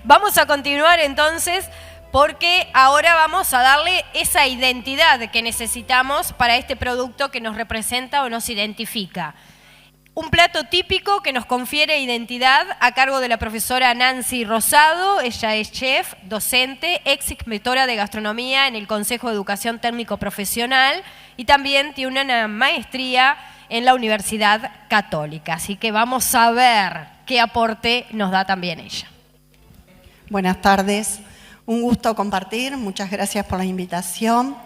Vamos a continuar entonces porque ahora vamos a darle esa identidad que necesitamos para este producto que nos representa o nos identifica. Un plato típico que nos confiere identidad a cargo de la profesora Nancy Rosado. Ella es chef, docente, ex inspectora de gastronomía en el Consejo de Educación Técnico Profesional y también tiene una maestría en la Universidad Católica. Así que vamos a ver qué aporte nos da también ella. Buenas tardes, un gusto compartir, muchas gracias por la invitación.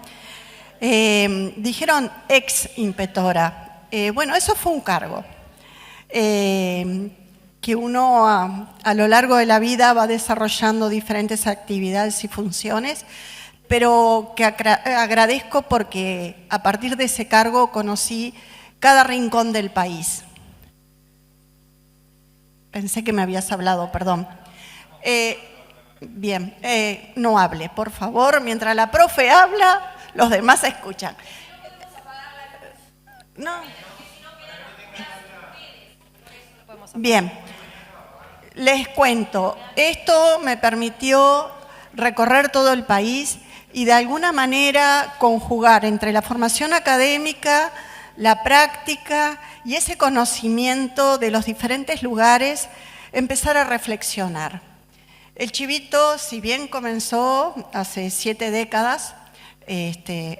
Dijeron ex inspectora, bueno, eso fue un cargo que uno a lo largo de la vida va desarrollando diferentes actividades y funciones, pero que agradezco porque a partir de ese cargo conocí cada rincón del país. Pensé que me habías hablado, perdón. Bien, no hable, por favor. Mientras la profe habla, los demás escuchan. No. Bien, les cuento. Esto me permitió recorrer todo el país y de alguna manera conjugar entre la formación académica, la práctica y ese conocimiento de los diferentes lugares, empezar a reflexionar. El chivito, si bien comenzó hace 7 décadas,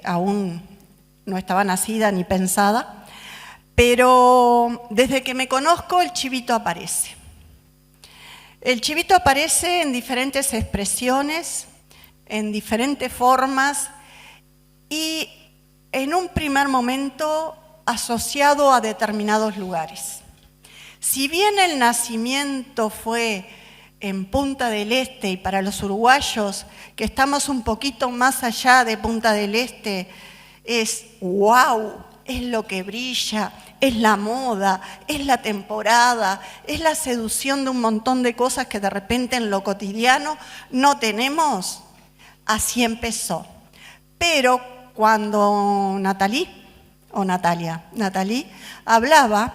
aún no estaba nacida ni pensada, pero desde que me conozco el chivito aparece. El chivito aparece en diferentes expresiones, en diferentes formas y en un primer momento asociado a determinados lugares. Si bien el nacimiento fue en Punta del Este y para los uruguayos, que estamos un poquito más allá de Punta del Este, es wow, es lo que brilla, es la moda, es la temporada, es la seducción de un montón de cosas que de repente en lo cotidiano no tenemos. Así empezó. Pero cuando Natalie hablaba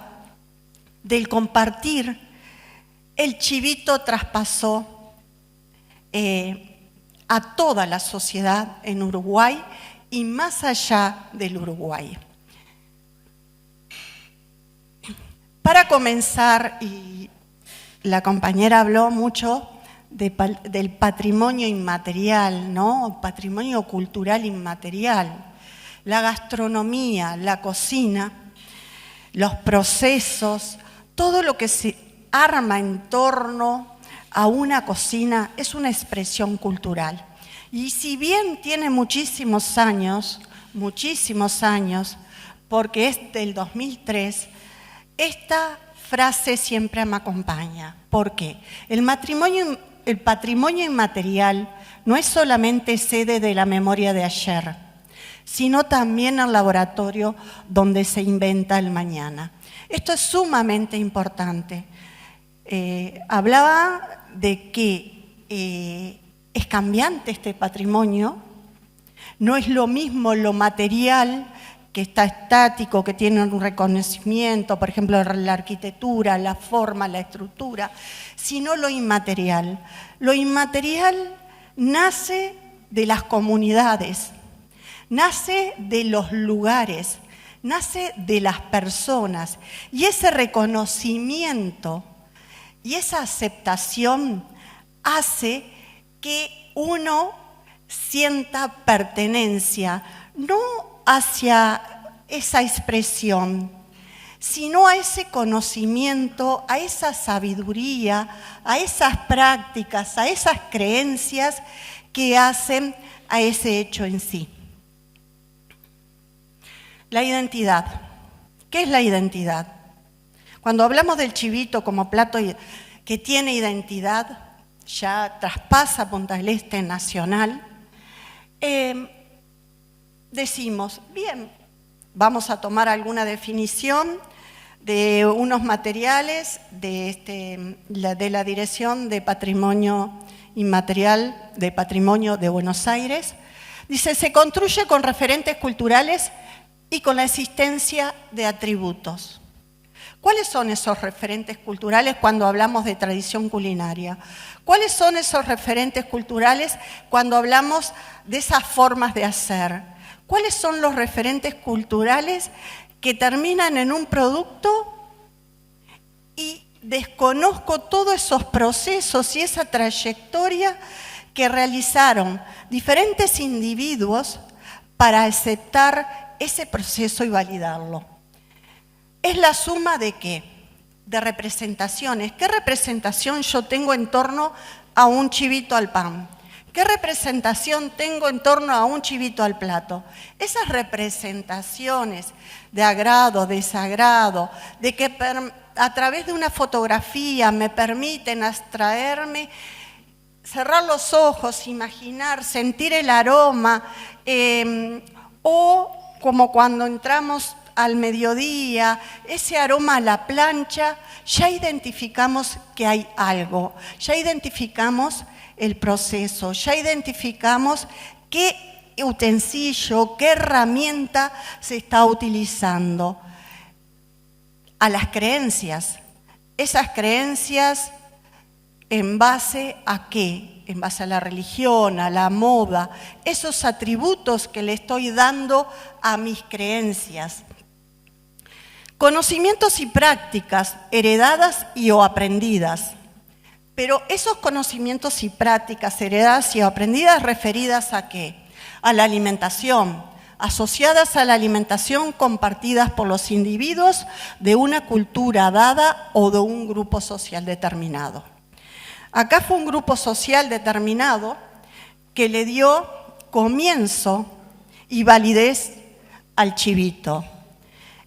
del compartir, el chivito traspasó a toda la sociedad en Uruguay y más allá del Uruguay. Para comenzar, y la compañera habló mucho del patrimonio inmaterial, ¿no? Patrimonio cultural inmaterial. La gastronomía, la cocina, los procesos, todo lo que se arma en torno a una cocina es una expresión cultural. Y si bien tiene muchísimos años, porque es del 2003, esta frase siempre me acompaña. ¿Por qué? El patrimonio inmaterial no es solamente sede de la memoria de ayer, sino también el laboratorio donde se inventa el mañana. Esto es sumamente importante. Hablaba de que es cambiante este patrimonio, no es lo mismo lo material que está estático, que tiene un reconocimiento, por ejemplo, la arquitectura, la forma, la estructura, sino lo inmaterial. Lo inmaterial nace de las comunidades, nace de los lugares, nace de las personas, y ese reconocimiento y esa aceptación hace que uno sienta pertenencia, no hacia esa expresión, sino a ese conocimiento, a esa sabiduría, a esas prácticas, a esas creencias que hacen a ese hecho en sí. La identidad. ¿Qué es la identidad? Cuando hablamos del chivito como plato que tiene identidad, ya traspasa Punta del Este nacional, decimos, bien, vamos a tomar alguna definición de unos materiales de la Dirección de Patrimonio Inmaterial de Patrimonio de Buenos Aires. Dice, se construye con referentes culturales y con la existencia de atributos. ¿Cuáles son esos referentes culturales cuando hablamos de tradición culinaria? ¿Cuáles son esos referentes culturales cuando hablamos de esas formas de hacer? ¿Cuáles son los referentes culturales que terminan en un producto y desconozco todos esos procesos y esa trayectoria que realizaron diferentes individuos para aceptar ese proceso y validarlo? ¿Es la suma de qué? De representaciones. ¿Qué representación yo tengo en torno a un chivito al pan? ¿Qué representación tengo en torno a un chivito al plato? Esas representaciones de agrado, desagrado, de que a través de una fotografía me permiten abstraerme, cerrar los ojos, imaginar, sentir el aroma, o como cuando entramos al mediodía, ese aroma a la plancha, ya identificamos que hay algo, ya identificamos el proceso, ya identificamos qué utensilio, qué herramienta se está utilizando. A las creencias, esas creencias ¿en base a qué? En base a la religión, a la moda, esos atributos que le estoy dando a mis creencias. Conocimientos y prácticas heredadas y o aprendidas. Pero esos conocimientos y prácticas heredadas y o aprendidas referidas ¿a qué? A la alimentación, asociadas a la alimentación compartidas por los individuos de una cultura dada o de un grupo social determinado. Acá fue un grupo social determinado que le dio comienzo y validez al chivito.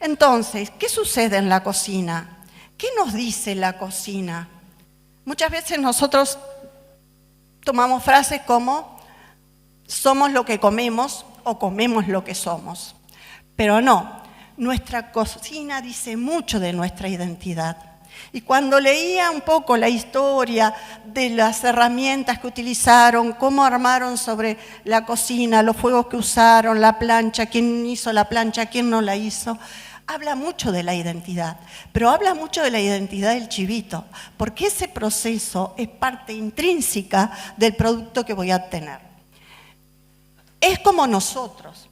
Entonces, ¿qué sucede en la cocina? ¿Qué nos dice la cocina? Muchas veces nosotros tomamos frases como somos lo que comemos o comemos lo que somos. Pero no, nuestra cocina dice mucho de nuestra identidad. Y cuando leía un poco la historia de las herramientas que utilizaron, cómo armaron sobre la cocina, los fuegos que usaron, la plancha, quién hizo la plancha, quién no la hizo, habla mucho de la identidad, pero habla mucho de la identidad del chivito, porque ese proceso es parte intrínseca del producto que voy a obtener. Es como nosotros,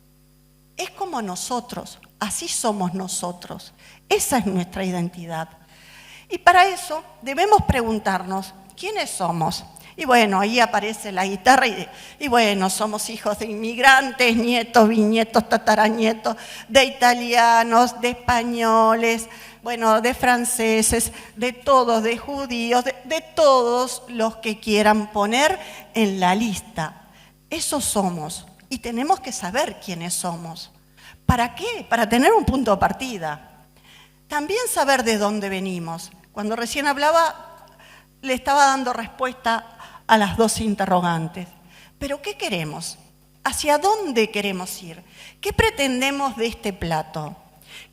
así somos nosotros, esa es nuestra identidad. Y para eso debemos preguntarnos, ¿quiénes somos? Y bueno, ahí aparece la guitarra y bueno, somos hijos de inmigrantes, nietos, bisnietos, tataranietos, de italianos, de españoles, bueno, de franceses, de todos, de judíos, de todos los que quieran poner en la lista. Esos somos y tenemos que saber quiénes somos. ¿Para qué? Para tener un punto de partida. También saber de dónde venimos. Cuando recién hablaba, le estaba dando respuesta a las dos interrogantes. ¿Pero qué queremos? ¿Hacia dónde queremos ir? ¿Qué pretendemos de este plato?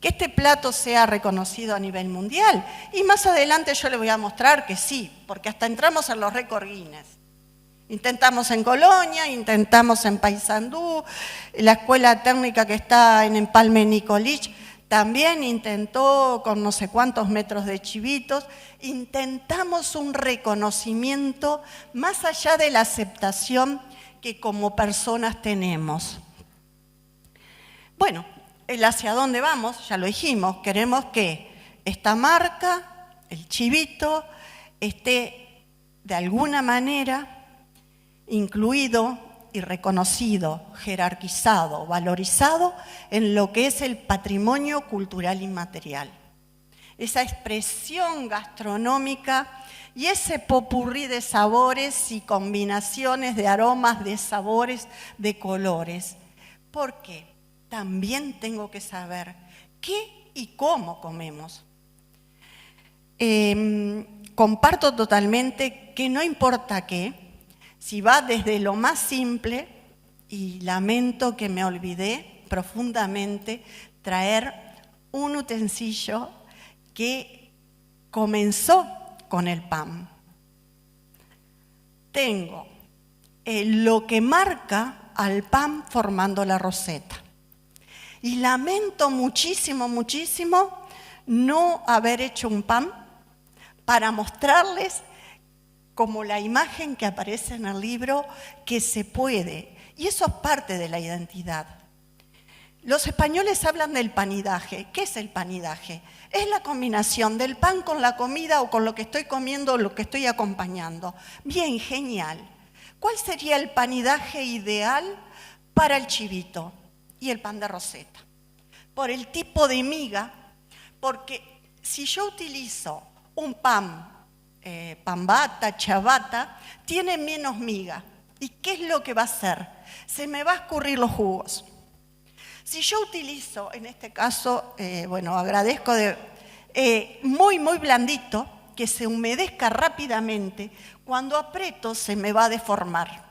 Que este plato sea reconocido a nivel mundial. Y más adelante yo le voy a mostrar que sí, porque hasta entramos en los récords Guinness. Intentamos en Colonia, intentamos en Paysandú, la escuela técnica que está en Empalme Nicolich también intentó con no sé cuántos metros de chivitos. Intentamos un reconocimiento más allá de la aceptación que como personas tenemos. Bueno, el hacia dónde vamos, ya lo dijimos, queremos que esta marca, el chivito, esté de alguna manera incluido y reconocido, jerarquizado, valorizado en lo que es el patrimonio cultural inmaterial. Esa expresión gastronómica y ese popurrí de sabores y combinaciones de aromas, de sabores, de colores. Porque también tengo que saber qué y cómo comemos. Comparto totalmente que no importa qué, si va desde lo más simple, y lamento que me olvidé profundamente traer un utensilio que comenzó con el pan. Tengo lo que marca al pan formando la roseta. Y lamento muchísimo, muchísimo no haber hecho un pan para mostrarles, como la imagen que aparece en el libro, que se puede. Y eso es parte de la identidad. Los españoles hablan del panidaje. ¿Qué es el panidaje? Es la combinación del pan con la comida o con lo que estoy comiendo o lo que estoy acompañando. Bien, genial. ¿Cuál sería el panidaje ideal para el chivito y el pan de roseta? Por el tipo de miga, porque si yo utilizo un pan, pan bata, ciabatta, tiene menos miga. ¿Y qué es lo que va a hacer? Se me va a escurrir los jugos. Si yo utilizo, en este caso, agradezco muy, muy blandito, que se humedezca rápidamente, cuando aprieto se me va a deformar.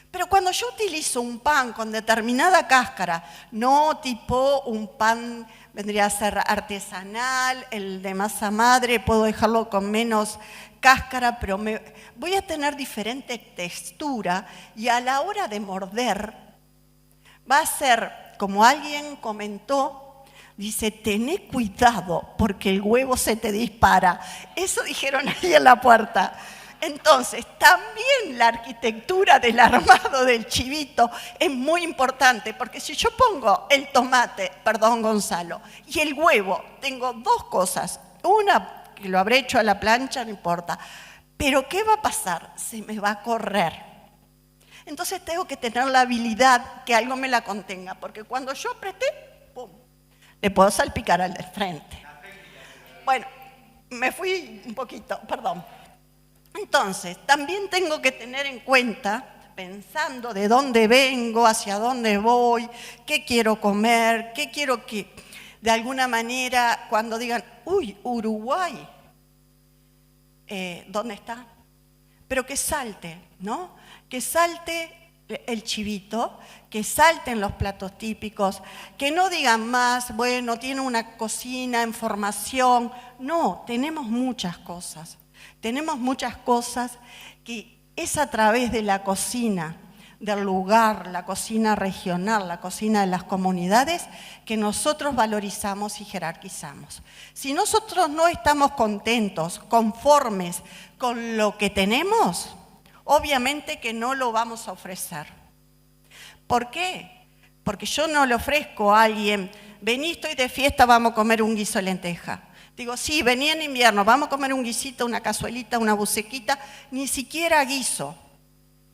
Pero cuando yo utilizo un pan con determinada cáscara, no tipo un pan, vendría a ser artesanal, el de masa madre, puedo dejarlo con menos cáscara, pero voy a tener diferente textura y a la hora de morder va a ser, como alguien comentó, dice, tené cuidado porque el huevo se te dispara. Eso dijeron ahí en la puerta. Entonces, también la arquitectura del armado del chivito es muy importante, porque si yo pongo el tomate, perdón Gonzalo, y el huevo, tengo dos cosas. Una, que lo habré hecho a la plancha, no importa, pero ¿qué va a pasar? Se me va a correr. Entonces tengo que tener la habilidad que algo me la contenga, porque cuando yo apreté, ¡pum!, le puedo salpicar al de frente. Bueno, me fui un poquito, perdón. Entonces, también tengo que tener en cuenta, pensando de dónde vengo, hacia dónde voy, qué quiero comer, qué quiero que, de alguna manera, cuando digan, uy, Uruguay, ¿dónde está? Pero que salte, ¿no? Que salte el chivito, que salten los platos típicos, que no digan más, bueno, tiene una cocina en formación. No, tenemos muchas cosas. Tenemos muchas cosas que es a través de la cocina, del lugar, la cocina regional, la cocina de las comunidades, que nosotros valorizamos y jerarquizamos. Si nosotros no estamos contentos, conformes con lo que tenemos, obviamente que no lo vamos a ofrecer. ¿Por qué? Porque yo no le ofrezco a alguien, vení, estoy de fiesta, vamos a comer un guiso de lenteja. Digo, sí, vení en invierno, vamos a comer un guisito, una cazuelita, una bucequita, ni siquiera guiso,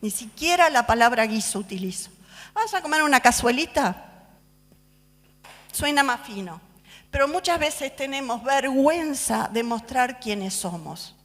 ni siquiera la palabra guiso utilizo. ¿Vas a comer una cazuelita? Suena más fino, pero muchas veces tenemos vergüenza de mostrar quiénes somos.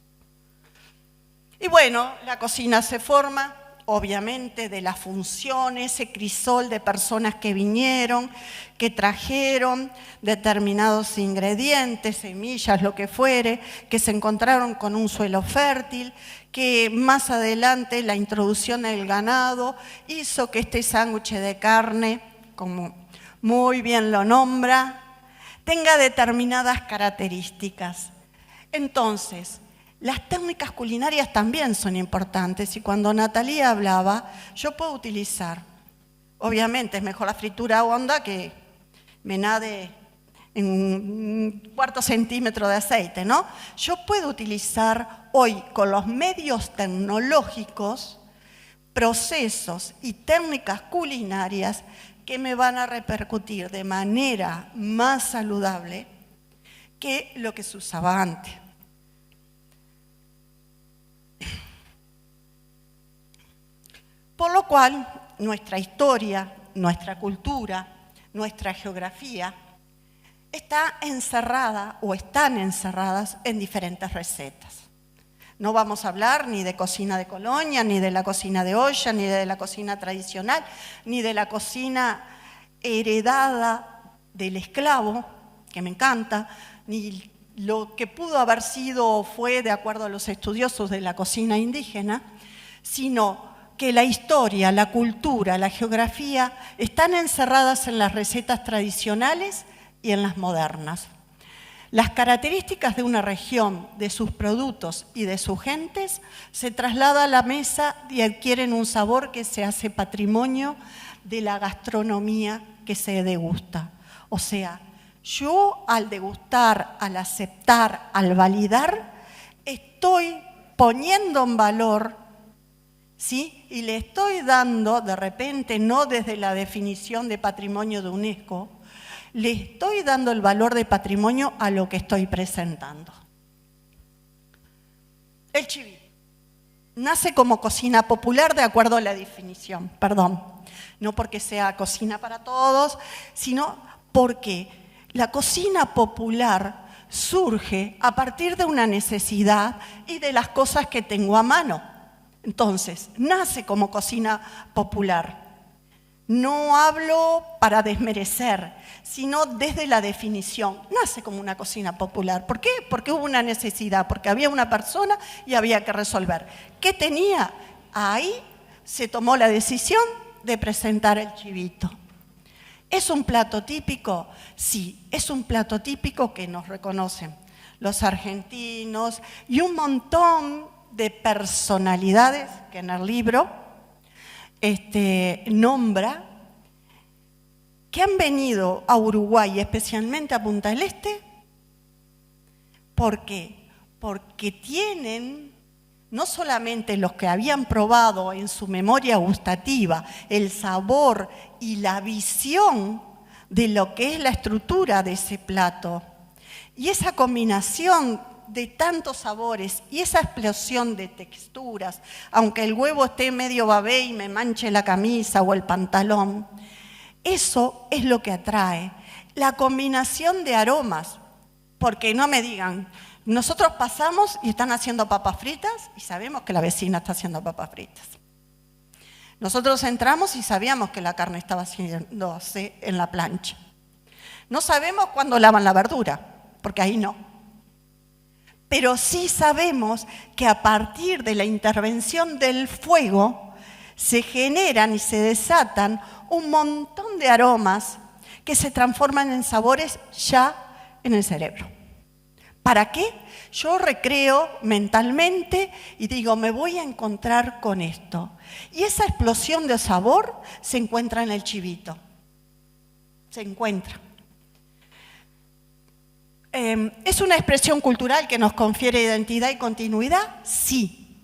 Y bueno, la cocina se forma, obviamente, de las funciones, ese crisol de personas que vinieron, que trajeron determinados ingredientes, semillas, lo que fuere, que se encontraron con un suelo fértil, que más adelante la introducción del ganado hizo que este sándwich de carne, como muy bien lo nombra, tenga determinadas características. Entonces, las técnicas culinarias también son importantes y cuando Natalia hablaba, yo puedo utilizar, obviamente es mejor la fritura honda que me nade en un cuarto centímetro de aceite, ¿no? Yo puedo utilizar hoy con los medios tecnológicos procesos y técnicas culinarias que me van a repercutir de manera más saludable que lo que se usaba antes. Por lo cual, nuestra historia, nuestra cultura, nuestra geografía está encerrada o están encerradas en diferentes recetas. No vamos a hablar ni de cocina de colonia, ni de la cocina de olla, ni de la cocina tradicional, ni de la cocina heredada del esclavo, que me encanta, ni lo que pudo haber sido o fue de acuerdo a los estudiosos de la cocina indígena, sino que la historia, la cultura, la geografía están encerradas en las recetas tradicionales y en las modernas. Las características de una región, de sus productos y de sus gentes se trasladan a la mesa y adquieren un sabor que se hace patrimonio de la gastronomía que se degusta. O sea, Yo al degustar, al aceptar, al validar, estoy poniendo en valor, ¿sí? Y le estoy dando, de repente, no desde la definición de patrimonio de UNESCO, le estoy dando el valor de patrimonio a lo que estoy presentando. El chivito nace como cocina popular de acuerdo a la definición, perdón, no porque sea cocina para todos, sino porque la cocina popular surge a partir de una necesidad y de las cosas que tengo a mano. Entonces, nace como cocina popular. No hablo para desmerecer, sino desde la definición. Nace como una cocina popular. ¿Por qué? Porque hubo una necesidad, porque había una persona y había que resolver. ¿Qué tenía? Ahí se tomó la decisión de presentar el chivito. ¿Es un plato típico? Sí, es un plato típico que nos reconocen los argentinos y un montón de personalidades que en el libro nombra, que han venido a Uruguay, especialmente a Punta del Este. ¿Por qué? Porque tienen, no solamente los que habían probado en su memoria gustativa, el sabor y la visión de lo que es la estructura de ese plato, y esa combinación de tantos sabores y esa explosión de texturas, aunque el huevo esté medio babé y me manche la camisa o el pantalón, eso es lo que atrae, la combinación de aromas, porque no me digan, nosotros pasamos y están haciendo papas fritas y sabemos que la vecina está haciendo papas fritas. Nosotros entramos y sabíamos que la carne estaba haciéndose en la plancha. No sabemos cuándo lavan la verdura, porque ahí no. Pero sí sabemos que a partir de la intervención del fuego se generan y se desatan un montón de aromas que se transforman en sabores ya en el cerebro. ¿Para qué? Yo recreo mentalmente y digo, me voy a encontrar con esto. Y esa explosión de sabor se encuentra en el chivito. Se encuentra. ¿Es una expresión cultural que nos confiere identidad y continuidad? Sí.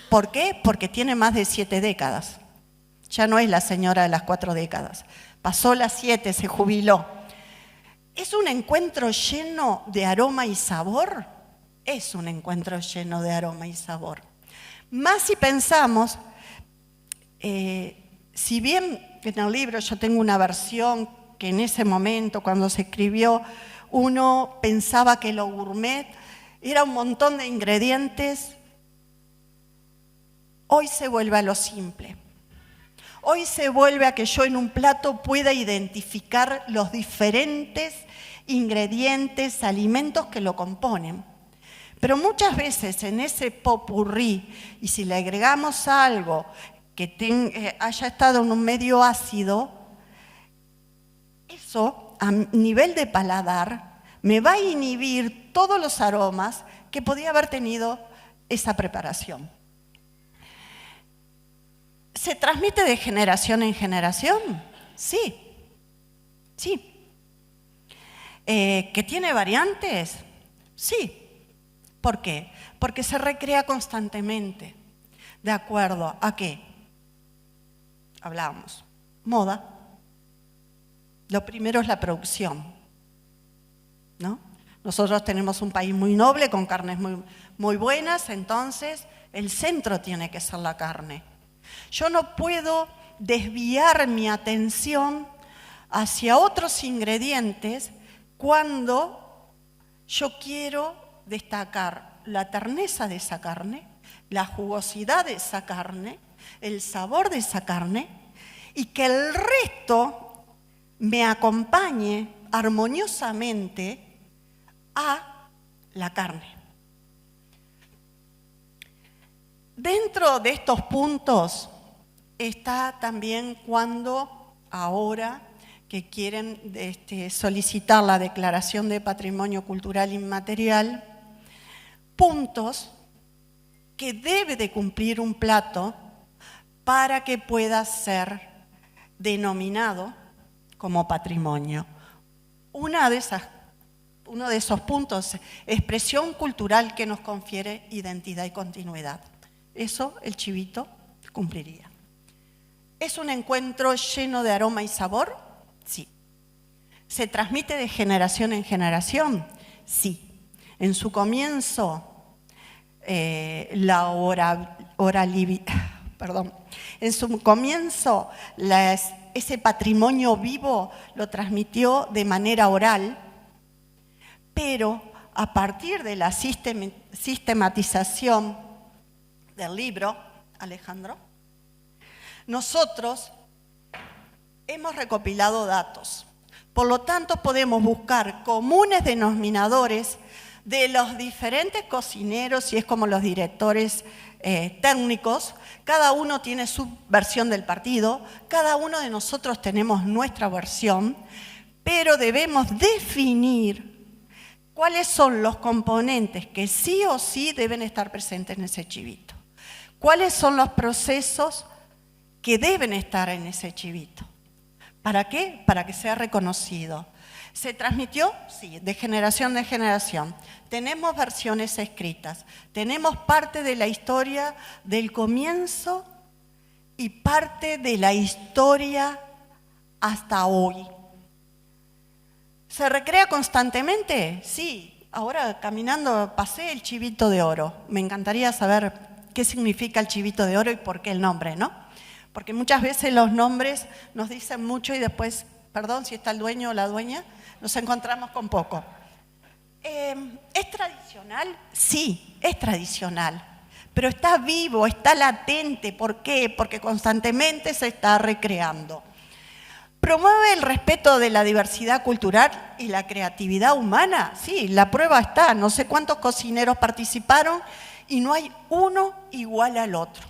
¿Por qué? Porque tiene más de 7 décadas. Ya no es la señora de las 4 décadas. Pasó las 7, se jubiló. ¿Es un encuentro lleno de aroma y sabor? Es un encuentro lleno de aroma y sabor. Más si pensamos, si bien en el libro yo tengo una versión que en ese momento, cuando se escribió, uno pensaba que lo gourmet era un montón de ingredientes, hoy se vuelve a lo simple. Hoy se vuelve a que yo en un plato pueda identificar los diferentes ingredientes, alimentos que lo componen. Pero muchas veces en ese popurrí, y si le agregamos algo que haya estado en un medio ácido, eso a nivel de paladar me va a inhibir todos los aromas que podía haber tenido esa preparación. ¿Se transmite de generación en generación? Sí, sí. ¿Que tiene variantes? Sí. ¿Por qué? Porque se recrea constantemente. ¿De acuerdo a qué? Hablábamos. Moda. Lo primero es la producción, ¿no? Nosotros tenemos un país muy noble, con carnes muy buenas, entonces el centro tiene que ser la carne. Yo no puedo desviar mi atención hacia otros ingredientes cuando yo quiero destacar la terneza de esa carne, la jugosidad de esa carne, el sabor de esa carne, y que el resto me acompañe armoniosamente a la carne. Dentro de estos puntos está también cuando ahora que quieren solicitar la declaración de patrimonio cultural inmaterial, puntos que debe de cumplir un plato para que pueda ser denominado como patrimonio. uno de esos puntos, expresión cultural que nos confiere identidad y continuidad. Eso el chivito cumpliría. ¿Es un encuentro lleno de aroma y sabor? Sí. ¿Se transmite de generación en generación? Sí. En su comienzo, ese patrimonio vivo lo transmitió de manera oral, pero a partir de la sistematización del libro, Alejandro, nosotros hemos recopilado datos. Por lo tanto, podemos buscar comunes denominadores de los diferentes cocineros, y es como los directores técnicos. Cada uno tiene su versión del partido, cada uno de nosotros tenemos nuestra versión, pero debemos definir cuáles son los componentes que sí o sí deben estar presentes en ese chivito. ¿Cuáles son los procesos que deben estar en ese chivito? ¿Para qué? Para que sea reconocido. ¿Se transmitió? Sí, de generación en generación. Tenemos versiones escritas, tenemos parte de la historia del comienzo y parte de la historia hasta hoy. ¿Se recrea constantemente? Sí. Ahora caminando pasé el chivito de oro. Me encantaría saber qué significa el chivito de oro y por qué el nombre, ¿no? Porque muchas veces los nombres nos dicen mucho y después, perdón si está el dueño o la dueña, nos encontramos con poco. ¿Es tradicional? Sí, es tradicional, pero está vivo, está latente. ¿Por qué? Porque constantemente se está recreando. ¿Promueve el respeto de la diversidad cultural y la creatividad humana? Sí, la prueba está. No sé cuántos cocineros participaron y no hay uno igual al otro.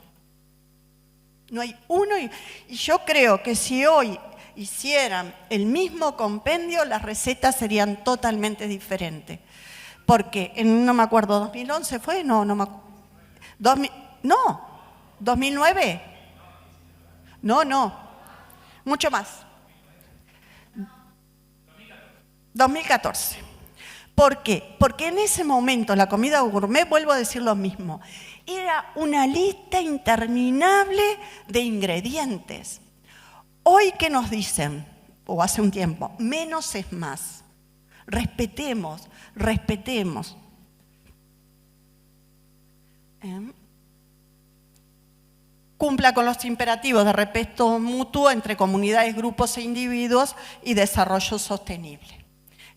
No hay uno, y yo creo que si hoy hicieran el mismo compendio, las recetas serían totalmente diferentes. Porque no me acuerdo, 2011 fue, no me acuerdo. 2009. No, mucho más. 2014. ¿Por qué? Porque en ese momento la comida gourmet, vuelvo a decir lo mismo, era una lista interminable de ingredientes. Hoy, ¿qué nos dicen? O hace un tiempo, menos es más. Respetemos. Cumpla con los imperativos de respeto mutuo entre comunidades, grupos e individuos y desarrollo sostenible.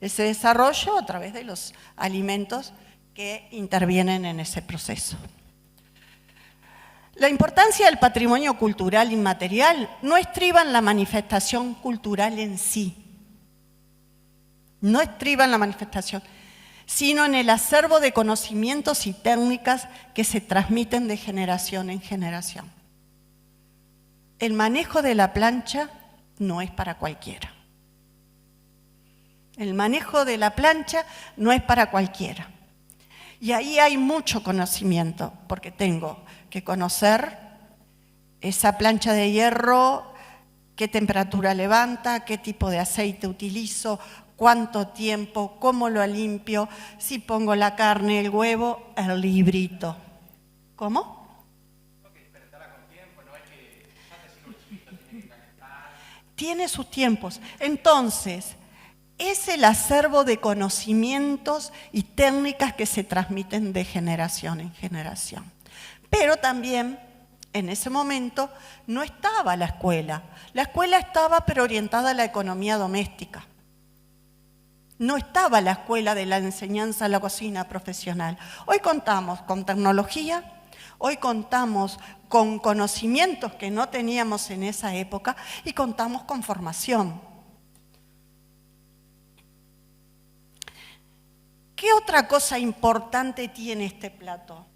Ese desarrollo a través de los alimentos que intervienen en ese proceso. La importancia del patrimonio cultural inmaterial no estriba en la manifestación cultural en sí, no estriba en la manifestación, sino en el acervo de conocimientos y técnicas que se transmiten de generación en generación. El manejo de la plancha no es para cualquiera. El manejo de la plancha no es para cualquiera. Y ahí hay mucho conocimiento, porque tengo que conocer esa plancha de hierro, qué temperatura levanta, qué tipo de aceite utilizo, cuánto tiempo, cómo lo limpio, si pongo la carne, el huevo, el librito. ¿Cómo? Tiene sus tiempos. Entonces, es el acervo de conocimientos y técnicas que se transmiten de generación en generación. Pero también, en ese momento, no estaba la escuela. La escuela estaba, pero orientada a la economía doméstica. No estaba la escuela de la enseñanza a la cocina profesional. Hoy contamos con tecnología, hoy contamos con conocimientos que no teníamos en esa época y contamos con formación. ¿Qué otra cosa importante tiene este plato?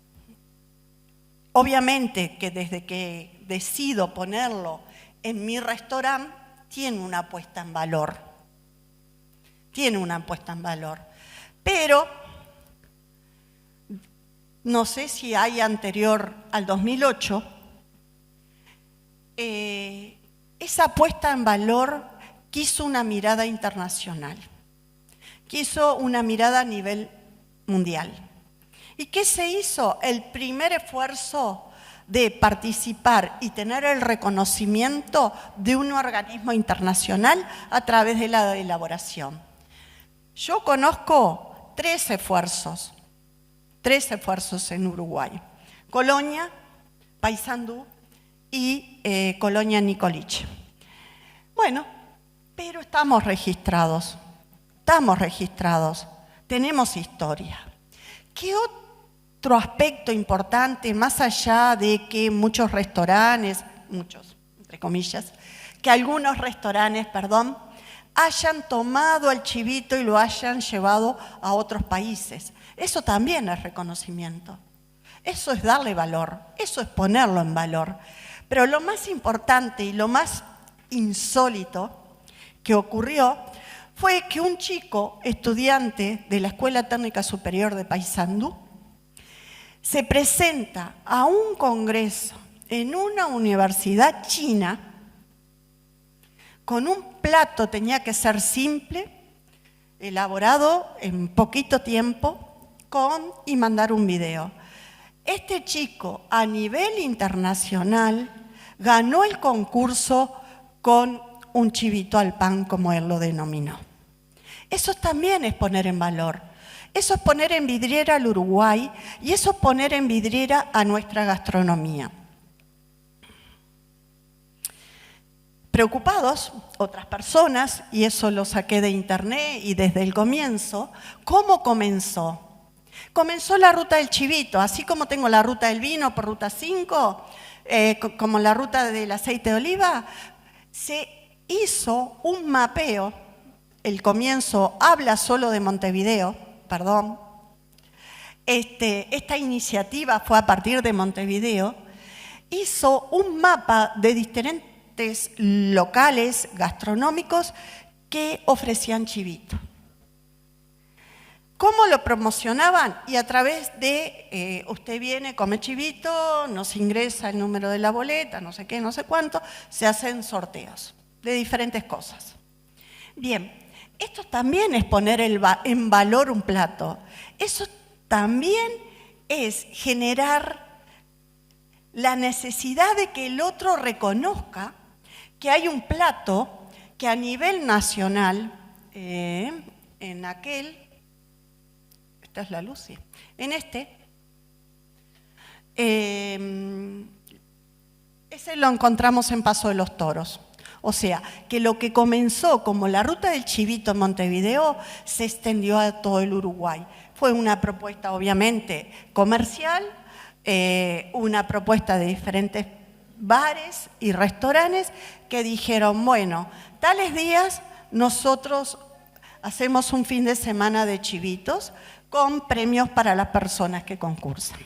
Obviamente que desde que decido ponerlo en mi restaurante, tiene una puesta en valor. Tiene una puesta en valor. Pero no sé si hay anterior al 2008, esa puesta en valor quiso una mirada internacional. quiso una mirada a nivel mundial. ¿Y qué se hizo? El primer esfuerzo de participar y tener el reconocimiento de un organismo internacional a través de la elaboración. Yo conozco tres esfuerzos en Uruguay: Colonia, Paysandú y Colonia Nicoliche. Bueno, pero estamos registrados, tenemos historia. ¿Qué otro aspecto importante, más allá de que muchos restaurantes, entre comillas, que algunos restaurantes, hayan tomado el chivito y lo hayan llevado a otros países? Eso también es reconocimiento. Eso es darle valor, eso es ponerlo en valor. Pero lo más importante y lo más insólito que ocurrió fue que un chico, estudiante de la Escuela Técnica Superior de Paysandú, se presenta a un congreso en una universidad china con un plato, tenía que ser simple, elaborado en poquito tiempo, y mandar un video. Este chico, a nivel internacional, ganó el concurso con un chivito al pan, como él lo denominó. Eso también es poner en valor. Eso es poner en vidriera al Uruguay y eso es poner en vidriera a nuestra gastronomía. Preocupados, otras personas, y eso lo saqué de internet y desde el comienzo, ¿cómo comenzó? Comenzó la ruta del chivito, así como tengo la ruta del vino por ruta 5, como la ruta del aceite de oliva, se hizo un mapeo. El comienzo habla solo de Montevideo, esta iniciativa fue a partir de Montevideo, hizo un mapa de diferentes locales gastronómicos que ofrecían chivito. ¿Cómo lo promocionaban? Y a través de, usted viene, come chivito, nos ingresa el número de la boleta, no sé qué, no sé cuánto, se hacen sorteos de diferentes cosas. Bien, esto también es poner en valor un plato. Eso también es generar la necesidad de que el otro reconozca que hay un plato que a nivel nacional, en aquel... Esta es la luz, sí. En ese lo encontramos en Paso de los Toros. O sea, que lo que comenzó como la ruta del chivito en Montevideo se extendió a todo el Uruguay. Fue una propuesta obviamente comercial, una propuesta de diferentes bares y restaurantes que dijeron, bueno, tales días nosotros hacemos un fin de semana de chivitos con premios para las personas que concursan.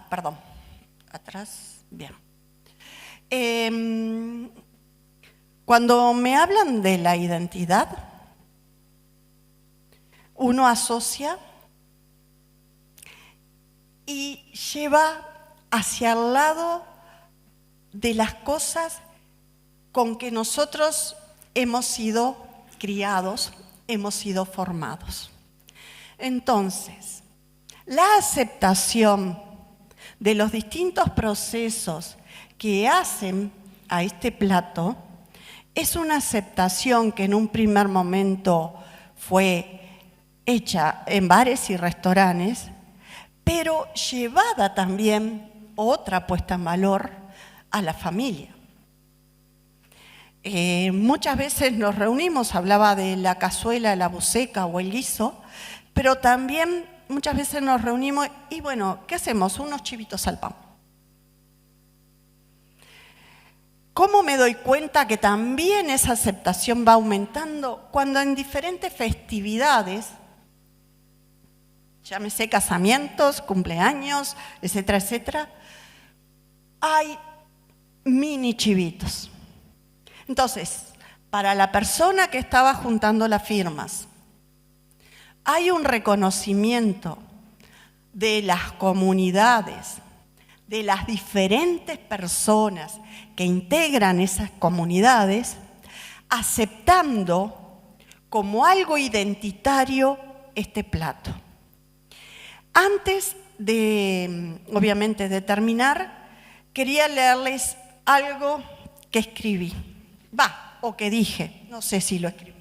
Perdón, atrás, bien. Cuando me hablan de la identidad, uno asocia y lleva hacia el lado de las cosas con que nosotros hemos sido criados, hemos sido formados. Entonces, la aceptación de los distintos procesos que hacen a este plato es una aceptación que en un primer momento fue hecha en bares y restaurantes, pero llevada también, otra puesta en valor, a la familia. Muchas veces nos reunimos, hablaba de la cazuela, la buceca o el guiso, pero también muchas veces nos reunimos y bueno, ¿qué hacemos? Unos chivitos al pan. ¿Cómo me doy cuenta que también esa aceptación va aumentando? Cuando en diferentes festividades, llámese casamientos, cumpleaños, etcétera, etcétera, hay mini chivitos. Entonces, para la persona que estaba juntando las firmas, hay un reconocimiento de las comunidades, de las diferentes personas que integran esas comunidades, aceptando como algo identitario este plato. Antes de, obviamente, de terminar, quería leerles algo que escribí, o que dije, no sé si lo escribí.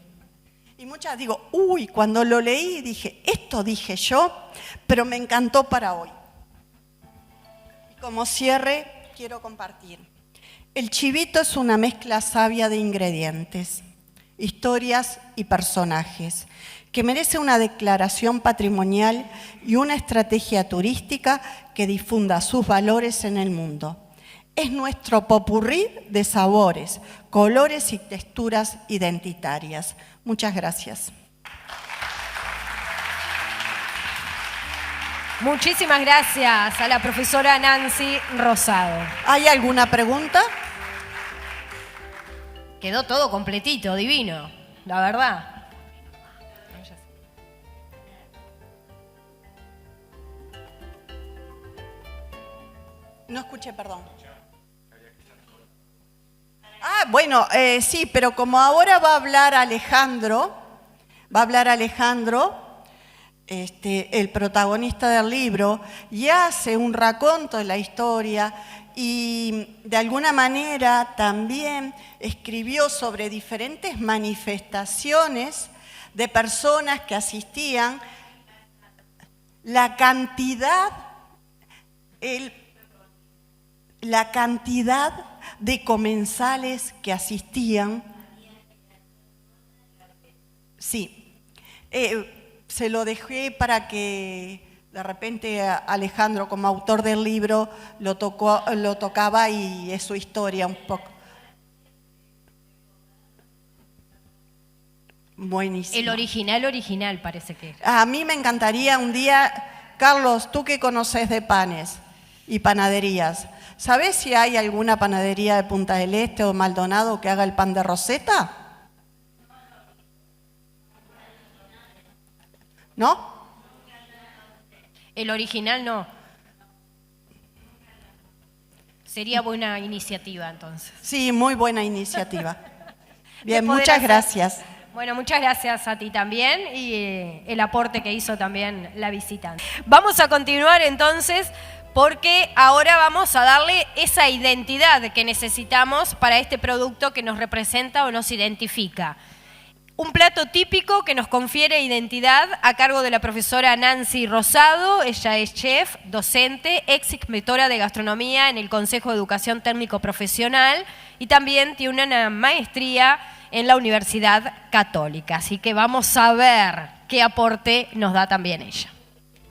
Y muchas digo, uy, cuando lo leí dije, esto dije yo, pero me encantó para hoy. Y como cierre, quiero compartir. El chivito es una mezcla sabia de ingredientes, historias y personajes, que merece una declaración patrimonial y una estrategia turística que difunda sus valores en el mundo. Es nuestro popurrí de sabores, colores y texturas identitarias. Muchas gracias. Muchísimas gracias a la profesora Nancy Rosado. ¿Hay alguna pregunta? Quedó todo completito, divino, la verdad. No escuché, perdón. Bueno, sí, pero como ahora va a hablar Alejandro, el protagonista del libro, y hace un raconto de la historia y de alguna manera también escribió sobre diferentes manifestaciones de personas que asistían, la cantidad de comensales que asistían. Sí, se lo dejé para que de repente Alejandro, como autor del libro, lo tocaba y es su historia un poco. Buenísimo. El original parece que. A mí me encantaría un día, Carlos, tú que conoces de panes y panaderías, ¿sabés si hay alguna panadería de Punta del Este o Maldonado que haga el pan de Rosetta? ¿No? El original no. Sería buena iniciativa entonces. Sí, muy buena iniciativa. Bien, muchas gracias. Bueno, muchas gracias a ti también y el aporte que hizo también la visitante. Vamos a continuar entonces porque ahora vamos a darle esa identidad que necesitamos para este producto que nos representa o nos identifica. Un plato típico que nos confiere identidad a cargo de la profesora Nancy Rosado. Ella es chef, docente, ex inspectora de gastronomía en el Consejo de Educación Técnico Profesional y también tiene una maestría en la Universidad Católica. Así que vamos a ver qué aporte nos da también ella.